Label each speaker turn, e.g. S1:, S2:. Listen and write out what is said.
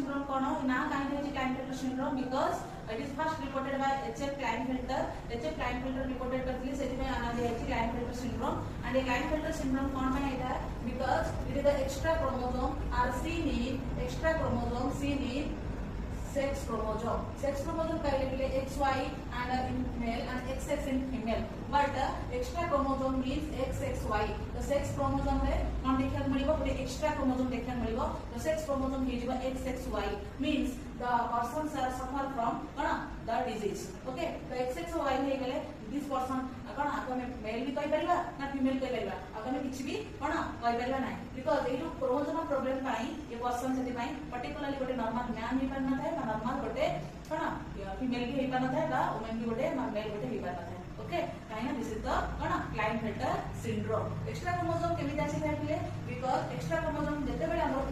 S1: syndrome कौन ना काहे होची Klinefelter syndrome because it is first reported by H.F. Klinefelter. H.F. Klinefelter reported करथिले सेति में आना दे होची Klinefelter syndrome and a Klinefelter syndrome कौन में एटा because it is the extra chromosome are seen in extra chromosome seen in sex chromosome. Sex chromosome कहले XY and in male and XX in female. But extra chromosome means XXY. The sex chromosome रे कौन देखिया मिलिबो पुरे extra chromosome देखिया मिलिबो. The sex chromosome हे जिबा XXY means the persons are suffer from the disease. Okay, तो XXY हे गेले this person कौन आगे में मेल भी कहि परिबा ना फीमेल कहि परिबा आगे में किछि भी कौन कहि परिबा नाही बिकॉज़ ए जो क्रोमोसोम प्रॉब्लम पाई ये पर्सन सेति पाई पर्टिकुलरली गोटे नॉर्मल मैन ही पाना थाए बा नॉर्मल गोटे कौन फीमेल भी हे पाना थाए बा वुमेन भी गोटे मेल गोटे हे पाना थाए. ओके काहे ना दिस इज द कौन Klinefelter syndrome. एक्स्ट्रा क्रोमोसोम केमिति आसी थाए बिकॉज़ एक्स्ट्रा क्रोमोसोम जते बेले हमर